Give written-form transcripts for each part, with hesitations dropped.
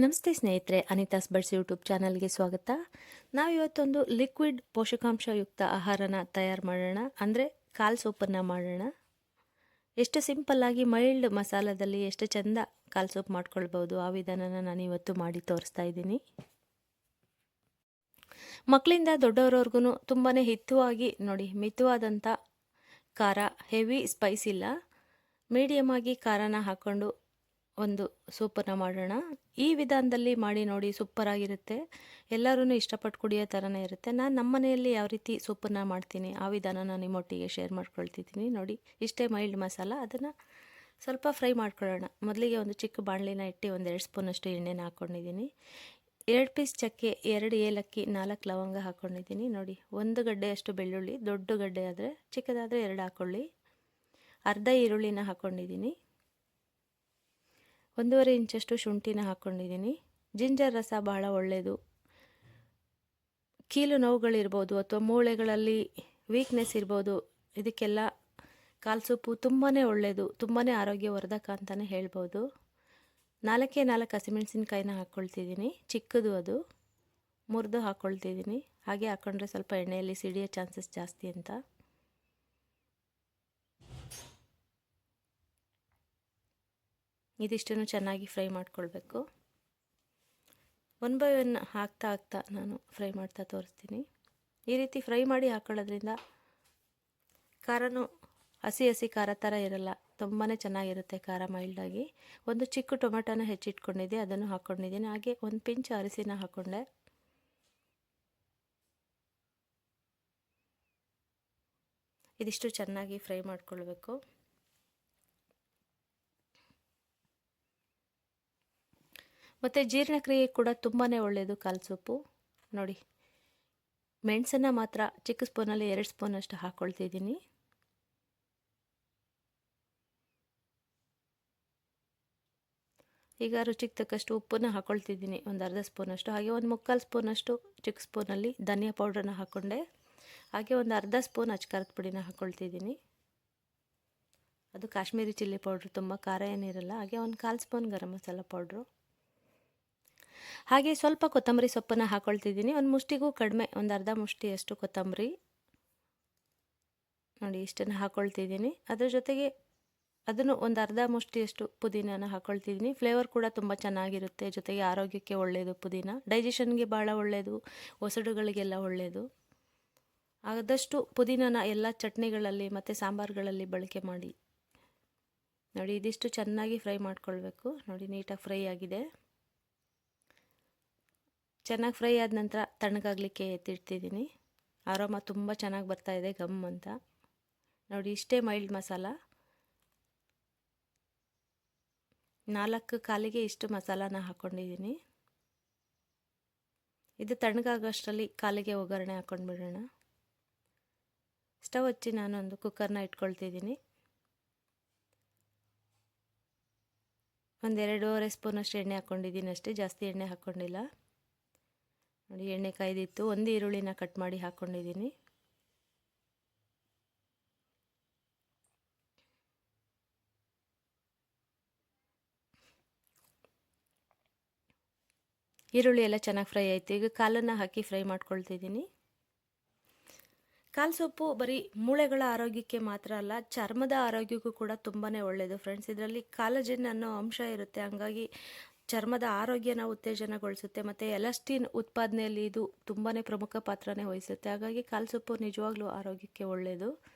ನಮಸ್ತೆ ಸ್ನೇಹಿತರೆ, ಅನಿತಾಸ್ buds YouTube ಚಾನಲ್ಗೆ ಸ್ವಾಗತ. ನಾವಿವತ್ತೊಂದು ಲಿಕ್ವಿಡ್ ಪೋಷಕಾಂಶಯುಕ್ತ ಆಹಾರನ ತಯಾರು ಮಾಡೋಣ, ಅಂದರೆ ಕಾಲ್ ಸೂಪನ್ನು ಮಾಡೋಣ. ಎಷ್ಟು ಸಿಂಪಲ್ಲಾಗಿ ಮೈಲ್ಡ್ ಮಸಾಲದಲ್ಲಿ ಎಷ್ಟು ಚೆಂದ ಕಾಲ್ ಸೂಪ್ ಮಾಡ್ಕೊಳ್ಬೋದು, ಆ ವಿಧಾನನ ನಾನು ಇವತ್ತು ಮಾಡಿ ತೋರಿಸ್ತಾ ಇದ್ದೀನಿ. ಮಕ್ಕಳಿಂದ ದೊಡ್ಡವರವ್ರಿಗೂ ತುಂಬಾ ಹಿತವಾಗಿ ನೋಡಿ, ಮಿತವಾದಂಥ ಖಾರ, ಹೆವಿ ಸ್ಪೈಸ್ ಇಲ್ಲ, ಮೀಡಿಯಮ್ ಆಗಿ ಖಾರನ ಹಾಕ್ಕೊಂಡು ಒಂದು ಸೂಪನ್ನು ಮಾಡೋಣ. ಈ ವಿಧಾನದಲ್ಲಿ ಮಾಡಿ ನೋಡಿ, ಸೂಪರಾಗಿರುತ್ತೆ. ಎಲ್ಲರೂ ಇಷ್ಟಪಟ್ಟು ಕುಡಿಯೋ ಥರನೇ ಇರುತ್ತೆ. ನಾನು ನಮ್ಮ ಮನೆಯಲ್ಲಿ ಯಾವ ರೀತಿ ಸೂಪನ್ನು ಮಾಡ್ತೀನಿ ಆ ವಿಧಾನನ ನಿಮ್ಮೊಟ್ಟಿಗೆ ಶೇರ್ ಮಾಡ್ಕೊಳ್ತಿದ್ದೀನಿ. ನೋಡಿ, ಇಷ್ಟೇ ಮೈಲ್ಡ್ ಮಸಾಲ, ಅದನ್ನು ಸ್ವಲ್ಪ ಫ್ರೈ ಮಾಡ್ಕೊಳ್ಳೋಣ. ಮೊದಲಿಗೆ ಒಂದು ಚಿಕ್ಕ ಬಾಣಲಿನ ಇಟ್ಟು ಒಂದು 2 ಸ್ಪೂನಷ್ಟು ಎಣ್ಣೆನ ಹಾಕ್ಕೊಂಡಿದ್ದೀನಿ. 2 ಪೀಸ್ ಚಕ್ಕೆ, 2 ಏಲಕ್ಕಿ, 4 ಲವಂಗ ಹಾಕ್ಕೊಂಡಿದ್ದೀನಿ. ನೋಡಿ, 1 ಗಡ್ಡೆಯಷ್ಟು ಬೆಳ್ಳುಳ್ಳಿ, ದೊಡ್ಡ ಗಡ್ಡೆ ಆದರೆ, ಚಿಕ್ಕದಾದರೆ 2 ಹಾಕ್ಕೊಳ್ಳಿ. ಅರ್ಧ ಈರುಳ್ಳಿನ ಹಾಕ್ಕೊಂಡಿದ್ದೀನಿ. 1.5 ಇಂಚಷ್ಟು ಶುಂಠಿನ ಹಾಕ್ಕೊಂಡಿದ್ದೀನಿ. ಜಿಂಜರ್ ರಸ ಬಹಳ ಒಳ್ಳೆಯದು. ಕೀಲು ನೋವುಗಳಿರ್ಬೋದು ಅಥವಾ ಮೂಳೆಗಳಲ್ಲಿ ವೀಕ್ನೆಸ್ ಇರ್ಬೋದು, ಇದಕ್ಕೆಲ್ಲ ಕಾಲ್ ಸೂಪು ತುಂಬಾ ಒಳ್ಳೆಯದು, ತುಂಬಾ ಆರೋಗ್ಯವರ್ಧಕ ಅಂತಲೇ ಹೇಳ್ಬೋದು. 4 ಹಸಿಮೆಣಸಿನ್ಕಾಯಿನ ಹಾಕ್ಕೊಳ್ತಿದ್ದೀನಿ, ಚಿಕ್ಕದು ಅದು, ಮುರಿದು ಹಾಕ್ಕೊಳ್ತಿದ್ದೀನಿ. ಹಾಗೆ ಹಾಕ್ಕೊಂಡ್ರೆ ಸ್ವಲ್ಪ ಎಣ್ಣೆಯಲ್ಲಿ ಸಿಡಿಯೋ ಚಾನ್ಸಸ್ ಜಾಸ್ತಿ ಅಂತ. ಇದಿಷ್ಟನ್ನು ಚೆನ್ನಾಗಿ ಫ್ರೈ ಮಾಡ್ಕೊಳ್ಬೇಕು. 1 ಬೈ 1 ಹಾಕ್ತಾ ನಾನು ಫ್ರೈ ಮಾಡ್ತಾ ತೋರಿಸ್ತೀನಿ. ಈ ರೀತಿ ಫ್ರೈ ಮಾಡಿ ಹಾಕೊಳ್ಳೋದ್ರಿಂದ ಖಾರನೂ ಹಸಿ ಖಾರ ಥರ ಇರಲ್ಲ, ತುಂಬಾ ಚೆನ್ನಾಗಿರುತ್ತೆ ಖಾರ ಮೈಲ್ಡಾಗಿ. ಒಂದು ಚಿಕ್ಕ ಟೊಮೆಟೊನ ಹೆಚ್ಚಿಟ್ಕೊಂಡಿದ್ದೆ, ಅದನ್ನು ಹಾಕ್ಕೊಂಡಿದ್ದೀನಿ. ಹಾಗೆ 1 ಪಿಂಚ್ ಅರಿಶಿನ ಹಾಕ್ಕೊಂಡೆ. ಇದಿಷ್ಟು ಚೆನ್ನಾಗಿ ಫ್ರೈ ಮಾಡ್ಕೊಳ್ಬೇಕು. ಮತ್ತು ಜೀರ್ಣಕ್ರಿಯೆ ಕೂಡ ತುಂಬಾ ಒಳ್ಳೆಯದು ಕಾಲ್ ಸೂಪು. ನೋಡಿ, ಮೆಣಸನ್ನು ಮಾತ್ರ ಚಿಕ್ಕ ಸ್ಪೂನಲ್ಲಿ 2 ಸ್ಪೂನಷ್ಟು ಹಾಕ್ಕೊಳ್ತಿದ್ದೀನಿ. ಈಗ ರುಚಿಗೆ ತಕ್ಕಷ್ಟು ಉಪ್ಪನ್ನು ಹಾಕ್ಕೊಳ್ತಿದ್ದೀನಿ, ಒಂದು ಅರ್ಧ ಸ್ಪೂನಷ್ಟು. ಹಾಗೆ 1/4 ಸ್ಪೂನಷ್ಟು ಚಿಕ್ಕ ಸ್ಪೂನಲ್ಲಿ ಧನಿಯಾ ಪೌಡ್ರನ್ನ ಹಾಕ್ಕೊಂಡೆ. ಹಾಗೆ ಒಂದು ಅರ್ಧ ಸ್ಪೂನ್ ಅಚ್ಕಾರದ ಪುಡಿನ ಹಾಕ್ಕೊಳ್ತಿದ್ದೀನಿ. ಅದು ಕಾಶ್ಮೀರಿ ಚಿಲ್ಲಿ ಪೌಡ್ರು, ತುಂಬ ಖಾರ ಏನಿರಲ್ಲ. ಹಾಗೆ 1/4 ಸ್ಪೂನ್ ಗರಂ ಮಸಾಲ ಪೌಡ್ರು. ಹಾಗೆ ಸ್ವಲ್ಪ ಕೊತ್ತಂಬರಿ ಸೊಪ್ಪನ್ನು ಹಾಕ್ಕೊಳ್ತಿದ್ದೀನಿ, ಒಂದು ಮುಷ್ಟಿಗೂ ಕಡಿಮೆ, ಒಂದು ಅರ್ಧ ಮುಷ್ಟಿಯಷ್ಟು ಕೊತ್ತಂಬರಿ. ನೋಡಿ, ಇಷ್ಟನ್ನು ಹಾಕ್ಕೊಳ್ತಿದ್ದೀನಿ. ಅದ್ರ ಜೊತೆಗೆ ಅದನ್ನು ಒಂದು ಅರ್ಧ ಮುಷ್ಟಿಯಷ್ಟು ಪುದೀನನ ಹಾಕ್ಕೊಳ್ತಿದ್ದೀನಿ. ಫ್ಲೇವರ್ ಕೂಡ ತುಂಬ ಚೆನ್ನಾಗಿರುತ್ತೆ, ಜೊತೆಗೆ ಆರೋಗ್ಯಕ್ಕೆ ಒಳ್ಳೆಯದು. ಪುದೀನ ಡೈಜೆಷನ್ಗೆ ಭಾಳ ಒಳ್ಳೆಯದು, ಒಸಡುಗಳಿಗೆಲ್ಲ ಒಳ್ಳೆಯದು. ಆದಷ್ಟು ಪುದೀನನ ಎಲ್ಲ ಚಟ್ನಿಗಳಲ್ಲಿ ಮತ್ತು ಸಾಂಬಾರುಗಳಲ್ಲಿ ಬಳಕೆ ಮಾಡಿ. ನೋಡಿ, ಇದಿಷ್ಟು ಚೆನ್ನಾಗಿ ಫ್ರೈ ಮಾಡ್ಕೊಳ್ಬೇಕು. ನೋಡಿ, ನೀಟಾಗಿ ಫ್ರೈ ಆಗಿದೆ. ಚೆನ್ನಾಗಿ ಫ್ರೈ ಆದ ನಂತರ ತಣ್ಣಗಾಗಲಿಕ್ಕೆ ಎತ್ತಿಡ್ತಿದ್ದೀನಿ. ಆರೋಮ ತುಂಬ ಚೆನ್ನಾಗಿ ಬರ್ತಾಯಿದೆ, ಗಮ್ ಅಂತ. ನೋಡಿ, ಇಷ್ಟೇ ಮೈಲ್ಡ್ ಮಸಾಲ. 4 ಕಾಲಿಗೆ ಇಷ್ಟು ಮಸಾಲಾನ ಹಾಕ್ಕೊಂಡಿದ್ದೀನಿ. ಇದು ತಣ್ಣಗಾಗೋಷ್ಟರಲ್ಲಿ ಕಾಲಿಗೆ ಒಗ್ಗರಣೆ ಹಾಕ್ಕೊಂಡ್ಬಿಡೋಣ. ಸ್ಟವ್ ಹಚ್ಚಿ ನಾನೊಂದು ಕುಕ್ಕರ್ನ ಇಟ್ಕೊಳ್ತಿದ್ದೀನಿ. ಒಂದು 2.5 ಸ್ಪೂನಷ್ಟು ಎಣ್ಣೆ ಹಾಕ್ಕೊಂಡಿದ್ದೀನಿ ಅಷ್ಟೇ, ಜಾಸ್ತಿ ಎಣ್ಣೆ ಹಾಕ್ಕೊಂಡಿಲ್ಲ. ನೋಡಿ, ಎಣ್ಣೆ ಕಾಯ್ದಿತ್ತು. 1 ಈರುಳ್ಳಿನ ಕಟ್ ಮಾಡಿ ಹಾಕ್ಕೊಂಡಿದ್ದೀನಿ. ಈರುಳ್ಳಿ ಎಲ್ಲ ಚೆನ್ನಾಗಿ ಫ್ರೈ ಆಯಿತು. ಈಗ ಕಾಲನ್ನು ಹಾಕಿ ಫ್ರೈ ಮಾಡ್ಕೊಳ್ತಿದ್ದೀನಿ. ಕಾಲ್ ಸೊಪ್ಪು ಬರೀ ಮೂಳೆಗಳ ಆರೋಗ್ಯಕ್ಕೆ ಮಾತ್ರ ಅಲ್ಲ, ಚರ್ಮದ ಆರೋಗ್ಯಕ್ಕೂ ಕೂಡ ತುಂಬಾ ಒಳ್ಳೆಯದು ಫ್ರೆಂಡ್ಸ್. ಇದರಲ್ಲಿ ಕಾಲಜನ್ ಅನ್ನೋ ಅಂಶ ಇರುತ್ತೆ, ಹಾಗಾಗಿ ಚರ್ಮದ ಆರೋಗ್ಯನ ಉತ್ತೇಜನಗೊಳಿಸುತ್ತೆ. ಮತ್ತು ಎಲಾಸ್ಟಿನ್ ಉತ್ಪಾದನೆಯಲ್ಲಿ ಇದು ತುಂಬಾ ಪ್ರಮುಖ ಪಾತ್ರನೇ ವಹಿಸುತ್ತೆ. ಹಾಗಾಗಿ ಕಾಲ್ ಸೊಪ್ಪು ನಿಜವಾಗ್ಲೂ ಆರೋಗ್ಯಕ್ಕೆ ಒಳ್ಳೆಯದು.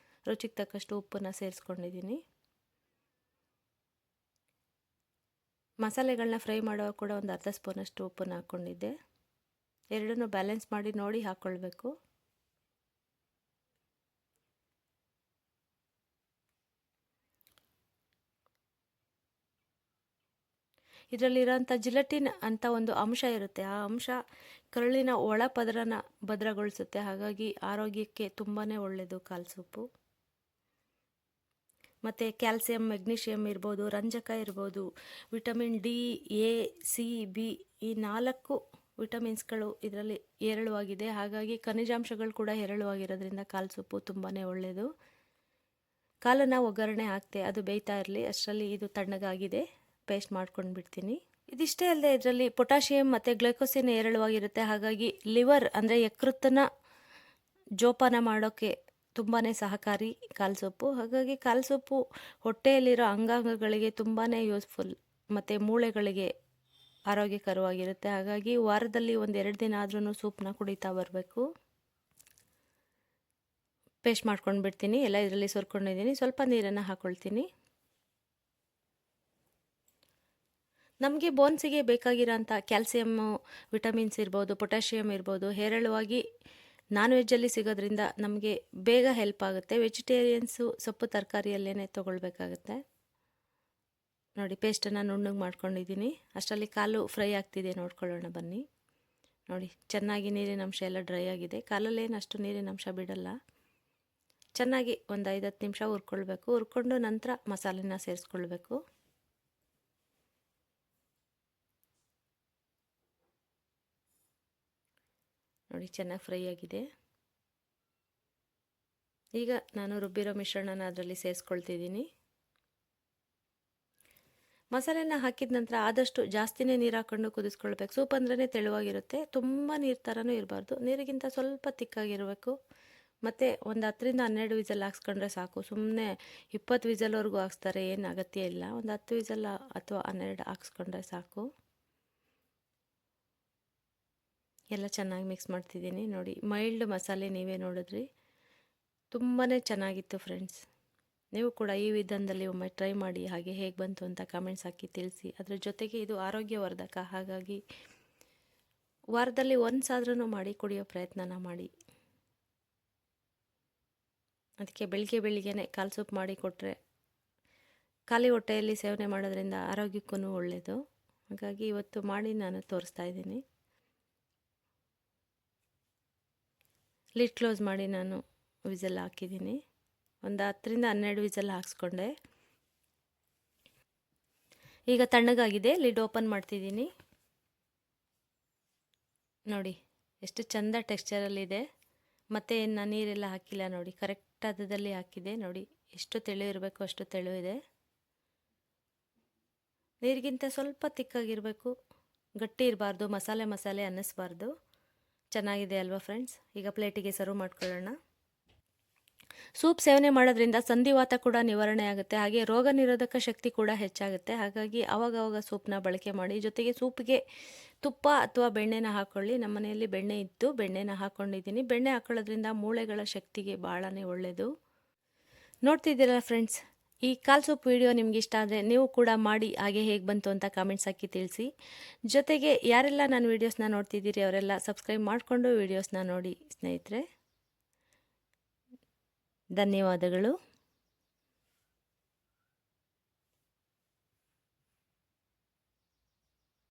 ರುಚಿಗೆ ತಕ್ಕಷ್ಟು ಉಪ್ಪನ್ನು ಸೇರಿಸ್ಕೊಂಡಿದ್ದೀನಿ. ಮಸಾಲೆಗಳನ್ನ ಫ್ರೈ ಮಾಡುವಾಗ ಕೂಡ ಒಂದು ಅರ್ಧ ಸ್ಪೂನಷ್ಟು ಉಪ್ಪನ್ನು ಹಾಕ್ಕೊಂಡಿದ್ದೆ. ಎರಡನ್ನೂ ಬ್ಯಾಲೆನ್ಸ್ ಮಾಡಿ ನೋಡಿ ಹಾಕ್ಕೊಳ್ಬೇಕು. ಇದರಲ್ಲಿರೋಂಥ ಜಿಲಟಿನ್ ಅಂತ ಒಂದು ಅಂಶ ಇರುತ್ತೆ, ಆ ಅಂಶ ಕರುಳಿನ ಒಳ ಪದರನ ಭದ್ರಗೊಳಿಸುತ್ತೆ. ಹಾಗಾಗಿ ಆರೋಗ್ಯಕ್ಕೆ ತುಂಬಾ ಒಳ್ಳೆಯದು ಕಾಲ್ ಸೊಪ್ಪು. ಮತ್ತು ಕ್ಯಾಲ್ಸಿಯಂ, ಮೆಗ್ನೀಷಿಯಮ್ ಇರ್ಬೋದು, ರಂಜಕ ಇರ್ಬೋದು, vitamin D, A, C, B, ಈ 4 ವಿಟಮಿನ್ಸ್ಗಳು ಇದರಲ್ಲಿ ಹೇರಳವಾಗಿದೆ. ಹಾಗಾಗಿ ಖನಿಜಾಂಶಗಳು ಕೂಡ ಹೇರಳವಾಗಿರೋದ್ರಿಂದ ಕಾಲ್ ಸೊಪ್ಪು ತುಂಬಾ ಒಳ್ಳೆಯದು. ಕಾಲನ್ನು ಒಗ್ಗರಣೆ ಹಾಕ್ತೆ, ಅದು ಬೇಯ್ತಾ ಇರಲಿ. ಅಷ್ಟರಲ್ಲಿ ಇದು ತಣ್ಣಗಾಗಿದೆ, ಪೇಸ್ಟ್ ಮಾಡ್ಕೊಂಡು ಬಿಡ್ತೀನಿ. ಇದಿಷ್ಟೇ ಅಲ್ಲದೆ ಇದರಲ್ಲಿ ಪೊಟ್ಯಾಷಿಯಂ ಮತ್ತು ಗ್ಲೈಕೋಸಿನ್ ಹೇರಳವಾಗಿರುತ್ತೆ. ಹಾಗಾಗಿ ಲಿವರ್ ಅಂದರೆ ಯಕೃತ್ತನ್ನ ಜೋಪಾನ ಮಾಡೋಕ್ಕೆ ತುಂಬಾ ಸಹಕಾರಿ ಕಾಲು ಸೊಪ್ಪು. ಹಾಗಾಗಿ ಕಾಲು ಸೊಪ್ಪು ಹೊಟ್ಟೆಯಲ್ಲಿರೋ ಅಂಗಾಂಗಗಳಿಗೆ ತುಂಬಾ ಯೂಸ್ಫುಲ್ ಮತ್ತು ಮೂಳೆಗಳಿಗೆ ಆರೋಗ್ಯಕರವಾಗಿರುತ್ತೆ. ಹಾಗಾಗಿ ವಾರದಲ್ಲಿ 1-2 ದಿನ ಆದ್ರೂ ಸೂಪ್ನ ಕುಡಿತಾ ಬರಬೇಕು. ಪೇಸ್ಟ್ ಮಾಡ್ಕೊಂಡು ಬಿಡ್ತೀನಿ. ಎಲ್ಲ ಇದರಲ್ಲಿ ಸುರ್ಕೊಂಡಿದ್ದೀನಿ. ಸ್ವಲ್ಪ ನೀರನ್ನು ಹಾಕ್ಕೊಳ್ತೀನಿ. ನಮಗೆ ಬೋನ್ಸಿಗೆ ಬೇಕಾಗಿರೋಂಥ ಕ್ಯಾಲ್ಸಿಯಮ್ಮು, ವಿಟಮಿನ್ಸ್ ಇರ್ಬೋದು, ಪೊಟ್ಯಾಷಿಯಮ್ ಇರ್ಬೋದು ಹೇರಳವಾಗಿ ನಾನ್ ವೆಜ್ಜಲ್ಲಿ ಸಿಗೋದ್ರಿಂದ ನಮಗೆ ಬೇಗ ಹೆಲ್ಪ್ ಆಗುತ್ತೆ. ವೆಜಿಟೇರಿಯನ್ಸು ಸೊಪ್ಪು ತರಕಾರಿಯಲ್ಲೇ ತೊಗೊಳ್ಬೇಕಾಗತ್ತೆ. ನೋಡಿ ಪೇಸ್ಟನ್ನು ನುಣ್ಣಗೆ ಮಾಡ್ಕೊಂಡಿದ್ದೀನಿ. ಅಷ್ಟರಲ್ಲಿ ಕಾಲು ಫ್ರೈ ಆಗ್ತಿದೆ, ನೋಡ್ಕೊಳ್ಳೋಣ ಬನ್ನಿ. ನೋಡಿ ಚೆನ್ನಾಗಿ ನೀರಿನ ಅಂಶ ಎಲ್ಲ ಡ್ರೈ ಆಗಿದೆ. ಕಾಲಲ್ಲೇನು ಅಷ್ಟು ನೀರಿನ ಅಂಶ ಬಿಡಲ್ಲ. ಚೆನ್ನಾಗಿ ಒಂದು 5-10 ನಿಮಿಷ ಹುರ್ಕೊಳ್ಬೇಕು. ಹುರ್ಕೊಂಡು ನಂತರ ಮಸಾಲೆನ ಸೇರಿಸ್ಕೊಳ್ಬೇಕು. ನೋಡಿ ಚೆನ್ನಾಗಿ ಫ್ರೈ ಆಗಿದೆ. ಈಗ ನಾನು ರುಬ್ಬಿರೋ ಮಿಶ್ರಣನ ಅದರಲ್ಲಿ ಸೇರಿಸ್ಕೊಳ್ತಿದ್ದೀನಿ. ಮಸಾಲೆನ ಹಾಕಿದ ನಂತರ ಆದಷ್ಟು ಜಾಸ್ತಿನೇ ನೀರು ಹಾಕ್ಕೊಂಡು ಕುದಿಸ್ಕೊಳ್ಬೇಕು. ಸೂಪ್ ಅಂದ್ರೇ ತೆಳುವಾಗಿರುತ್ತೆ, ತುಂಬ ನೀರು ಥರನೂ ಇರಬಾರ್ದು. ನೀರಿಗಿಂತ ಸ್ವಲ್ಪ ತಿಕ್ಕಾಗಿರಬೇಕು. ಮತ್ತು ಒಂದು 10-12 ವಿಸಲ್ ಹಾಕ್ಸ್ಕೊಂಡ್ರೆ ಸಾಕು. ಸುಮ್ಮನೆ 20 ವಿಸಲ್ವರೆಗೂ ಹಾಕ್ಸ್ತಾರೆ, ಏನು ಅಗತ್ಯ ಇಲ್ಲ. ಒಂದು 10 ವಿಸಲ್ ಅಥವಾ 12 ಹಾಕ್ಸ್ಕೊಂಡ್ರೆ ಸಾಕು. ಎಲ್ಲ ಚೆನ್ನಾಗಿ ಮಿಕ್ಸ್ ಮಾಡ್ತಿದ್ದೀನಿ. ನೋಡಿ ಮೈಲ್ಡ್ ಮಸಾಲೆ ನೀವೇ ನೋಡಿದ್ರಿ, ತುಂಬಾ ಚೆನ್ನಾಗಿತ್ತು ಫ್ರೆಂಡ್ಸ್. ನೀವು ಕೂಡ ಈ ವಿಧಾನದಲ್ಲಿ ಒಮ್ಮೆ ಟ್ರೈ ಮಾಡಿ, ಹಾಗೆ ಹೇಗೆ ಬಂತು ಅಂತ ಕಮೆಂಟ್ಸ್ ಹಾಕಿ ತಿಳಿಸಿ. ಅದರ ಜೊತೆಗೆ ಇದು ಆರೋಗ್ಯವರ್ಧಕ, ಹಾಗಾಗಿ ವಾರದಲ್ಲಿ ಒಂದ್ಸಾದ್ರೂ ಮಾಡಿ ಕುಡಿಯೋ ಪ್ರಯತ್ನನ ಮಾಡಿ. ಅದಕ್ಕೆ ಬೆಳಿಗ್ಗೆನೇ ಕಾಲು ಸೂಪ್ ಮಾಡಿ ಕೊಟ್ಟರೆ ಖಾಲಿ ಹೊಟ್ಟೆಯಲ್ಲಿ ಸೇವನೆ ಮಾಡೋದ್ರಿಂದ ಆರೋಗ್ಯಕ್ಕೂ ಒಳ್ಳೆಯದು. ಹಾಗಾಗಿ ಇವತ್ತು ಮಾಡಿ ನಾನು ತೋರಿಸ್ತಾ ಇದ್ದೀನಿ. ಲಿಡ್ ಕ್ಲೋಸ್ ಮಾಡಿ ನಾನು ವಿಸಲ್ ಹಾಕಿದ್ದೀನಿ. ಒಂದು 10-12 ವಿಸಲ್ ಹಾಕ್ಸ್ಕೊಂಡೆ. ಈಗ ತಣ್ಣಗಾಗಿದೆ. ಲಿಡ್ ಓಪನ್ ಮಾಡ್ತಿದ್ದೀನಿ. ನೋಡಿ ಎಷ್ಟು ಚಂದ ಟೆಕ್ಸ್ಚರಲ್ಲಿದೆ. ಮತ್ತು ನಾನು ನೀರೆಲ್ಲ ಹಾಕಿಲ್ಲ. ನೋಡಿ ಕರೆಕ್ಟ್ ಹದದಲ್ಲಿ ಹಾಕಿದೆ. ನೋಡಿ ಎಷ್ಟು ತೆಳು ಇರಬೇಕು ಅಷ್ಟು ತೆಳು ಇದೆ. ನೀರಿಗಿಂತ ಸ್ವಲ್ಪ ತಿಕ್ಕಾಗಿರಬೇಕು, ಗಟ್ಟಿ ಇರಬಾರ್ದು, ಮಸಾಲೆ ಅನ್ನಿಸ್ಬಾರ್ದು. ಚೆನ್ನಾಗಿದೆ ಅಲ್ವಾ ಫ್ರೆಂಡ್ಸ್? ಈಗ ಪ್ಲೇಟಿಗೆ ಸರ್ವ್ ಮಾಡ್ಕೊಳ್ಳೋಣ. ಸೂಪ್ ಸೇವನೆ ಮಾಡೋದ್ರಿಂದ ಸಂಧಿವಾತ ಕೂಡ ನಿವಾರಣೆ ಆಗುತ್ತೆ, ಹಾಗೆ ರೋಗ ನಿರೋಧಕ ಶಕ್ತಿ ಕೂಡ ಹೆಚ್ಚಾಗುತ್ತೆ. ಹಾಗಾಗಿ ಆವಾಗವಾಗ ಸೂಪ್ನ ಬಳಕೆ ಮಾಡಿ. ಜೊತೆಗೆ ಸೂಪ್ಗೆ ತುಪ್ಪ ಅಥವಾ ಬೆಣ್ಣೆನ ಹಾಕ್ಕೊಳ್ಳಿ. ನಮ್ಮ ಮನೆಯಲ್ಲಿ ಬೆಣ್ಣೆ ಇತ್ತು, ಬೆಣ್ಣೆನ ಹಾಕ್ಕೊಂಡಿದ್ದೀನಿ. ಬೆಣ್ಣೆ ಹಾಕೊಳ್ಳೋದ್ರಿಂದ ಮೂಳೆಗಳ ಶಕ್ತಿಗೆ ಭಾಳನೇ ಒಳ್ಳೆಯದು. ನೋಡ್ತಿದ್ದೀರಲ್ಲ ಫ್ರೆಂಡ್ಸ್, ಈ ಕಾಲು ಸೂಪ್ ವಿಡಿಯೋ ನಿಮ್ಗೆ ಇಷ್ಟ ಆದರೆ ನೀವು ಕೂಡ ಮಾಡಿ, ಹಾಗೆ ಹೇಗೆ ಬಂತು ಅಂತ ಕಾಮೆಂಟ್ಸ್ ಹಾಕಿ ತಿಳಿಸಿ. ಜೊತೆಗೆ ಯಾರೆಲ್ಲ ನನ್ನ ವೀಡಿಯೋಸ್ನ ನೋಡ್ತಿದ್ದೀರಿ ಅವರೆಲ್ಲ ಸಬ್ಸ್ಕ್ರೈಬ್ ಮಾಡಿಕೊಂಡು ವೀಡಿಯೋಸ್ನ ನೋಡಿ ಸ್ನೇಹಿತರೆ. ಧನ್ಯವಾದಗಳು.